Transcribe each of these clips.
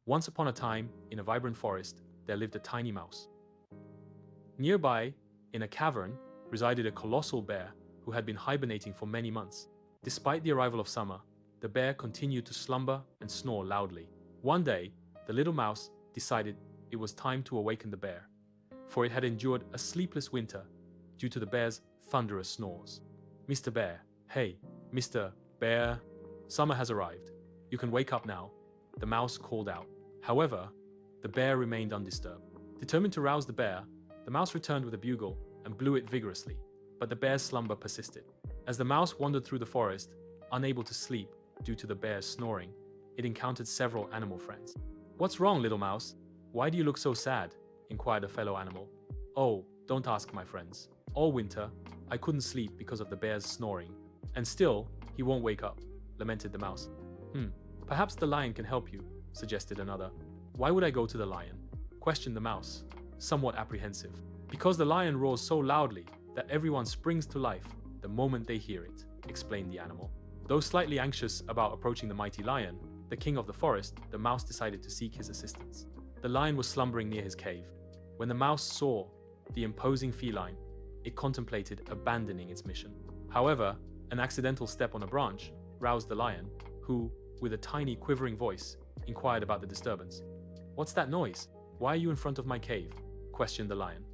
Once upon a time, in a vibrant forest, there lived a tiny mouse. Nearby, in a cavern, resided a colossal bear who had been hibernating for many months. Despite the arrival of summer, the bear continued to slumber and snore loudly. One day, the little mouse decided it was time to awaken the bear, for it had endured a sleepless winter due to the bear's thunderous snores. "Mr. Bear, hey, Mr. Bear, summer has arrived. You can wake up now," the mouse called out. However, the bear remained undisturbed. Determined to rouse the bear, the mouse returned with a bugle and blew it vigorously, but the bear's slumber persisted. As the mouse wandered through the forest, unable to sleep due to the bear's snoring, it encountered several animal friends. "What's wrong, little mouse? Why do you look so sad?" inquired a fellow animal. "Oh, don't ask, my friends. All winter, I couldn't sleep because of the bear's snoring, and still, he won't wake up," lamented the mouse. Perhaps the lion can help you," suggested another. "Why would I go to the lion?" questioned the mouse, somewhat apprehensive. "Because the lion roars so loudly that everyone springs to life the moment they hear it," explained the animal. Though slightly anxious about approaching the mighty lion, the king of the forest, the mouse decided to seek his assistance. The lion was slumbering near his cave. When the mouse saw the imposing feline, it contemplated abandoning its mission. However, an accidental step on a branch roused the lion, who, with a tiny quivering voice, inquired about the disturbance. "What's that noise? Why are you in front of my cave?" questioned the lion.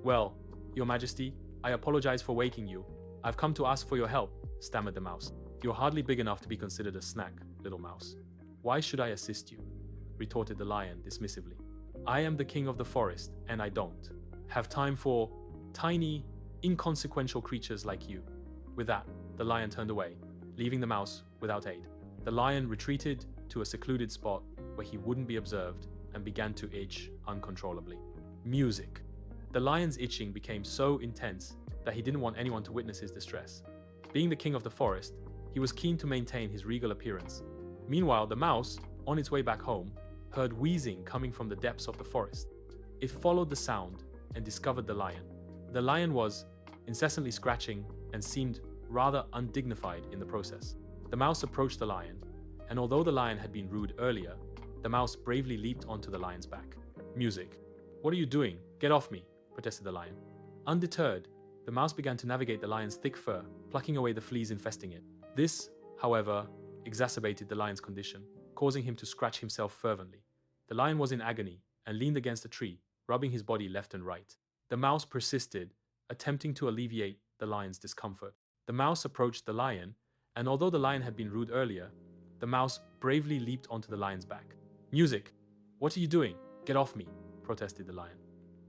Well, Your Majesty, I apologize for waking you. I've come to ask for your help," stammered the mouse. "You're hardly big enough to be considered a snack, little mouse." "Why should I assist you?" retorted the lion dismissively. "I am the king of the forest, and I don't have time for tiny, inconsequential creatures like you." With that, the lion turned away, leaving the mouse without aid. The lion retreated to a secluded spot where he wouldn't be observed and began to itch uncontrollably. Music. The lion's itching became so intense that he didn't want anyone to witness his distress. Being the king of the forest, he was keen to maintain his regal appearance. Meanwhile, the mouse, on its way back home, heard wheezing coming from the depths of the forest. It followed the sound and discovered the lion. The lion was incessantly scratching and seemed rather undignified in the process. The mouse approached the lion, and although the lion had been rude earlier, the mouse bravely leaped onto the lion's back. Music. "What are you doing? Get off me," protested the lion. Undeterred, the mouse began to navigate the lion's thick fur, plucking away the fleas infesting it. This, however, exacerbated the lion's condition, causing him to scratch himself fervently. The lion was in agony and leaned against a tree, rubbing his body left and right. The mouse persisted, attempting to alleviate the lion's discomfort. The mouse approached the lion, and although the lion had been rude earlier, the mouse bravely leaped onto the lion's back. "Music! What are you doing? Get off me," protested the lion.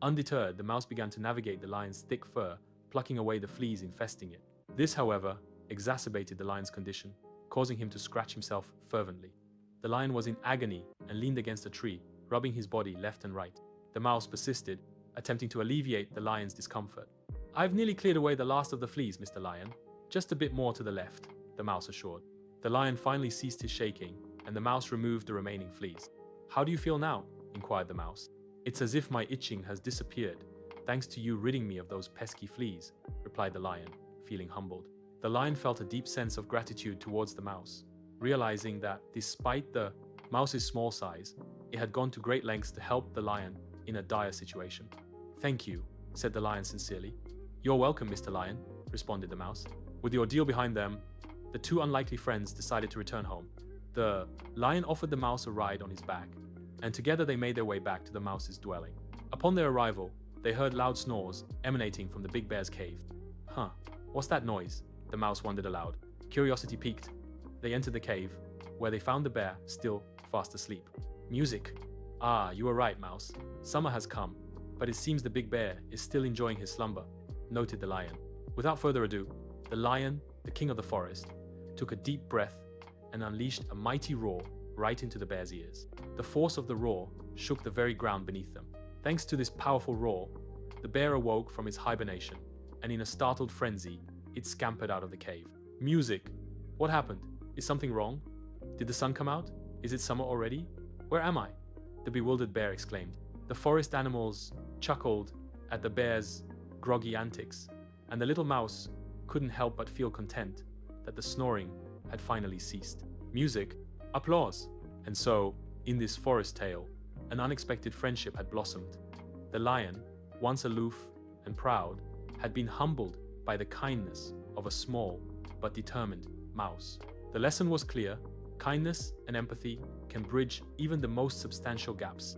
Undeterred, the mouse began to navigate the lion's thick fur, plucking away the fleas infesting it. This, however, exacerbated the lion's condition, causing him to scratch himself fervently. The lion was in agony and leaned against a tree, rubbing his body left and right. The mouse persisted, attempting to alleviate the lion's discomfort. "I've nearly cleared away the last of the fleas, Mr. Lion. Just a bit more to the left," the mouse assured. The lion finally ceased his shaking, and the mouse removed the remaining fleas. "How do you feel now?" inquired the mouse. "It's as if my itching has disappeared, thanks to you ridding me of those pesky fleas," replied the lion, feeling humbled. The lion felt a deep sense of gratitude towards the mouse, realizing that despite the mouse's small size, it had gone to great lengths to help the lion in a dire situation. "Thank you," said the lion sincerely. "You're welcome, Mr. Lion," responded the mouse. With the ordeal behind them, the two unlikely friends decided to return home. The lion offered the mouse a ride on his back, and together they made their way back to the mouse's dwelling. Upon their arrival, they heard loud snores emanating from the big bear's cave. What's that noise?" the mouse wondered aloud. Curiosity piqued. They entered the cave, where they found the bear still fast asleep. "Music. Ah, you were right, mouse. Summer has come, but it seems the big bear is still enjoying his slumber," noted the lion. Without further ado, the lion, the king of the forest, took a deep breath and unleashed a mighty roar right into the bear's ears. The force of the roar shook the very ground beneath them. Thanks to this powerful roar, the bear awoke from its hibernation, and in a startled frenzy, it scampered out of the cave. "Music! What happened? Is something wrong? Did the sun come out? Is it summer already? Where am I?" the bewildered bear exclaimed. The forest animals chuckled at the bear's groggy antics, and the little mouse couldn't help but feel content that the snoring had finally ceased. Music, applause. And so, In this forest tale, an unexpected friendship had blossomed. The lion, once aloof and proud, had been humbled by the kindness of a small but determined mouse. The lesson was clear: kindness and empathy can bridge even the most substantial gaps.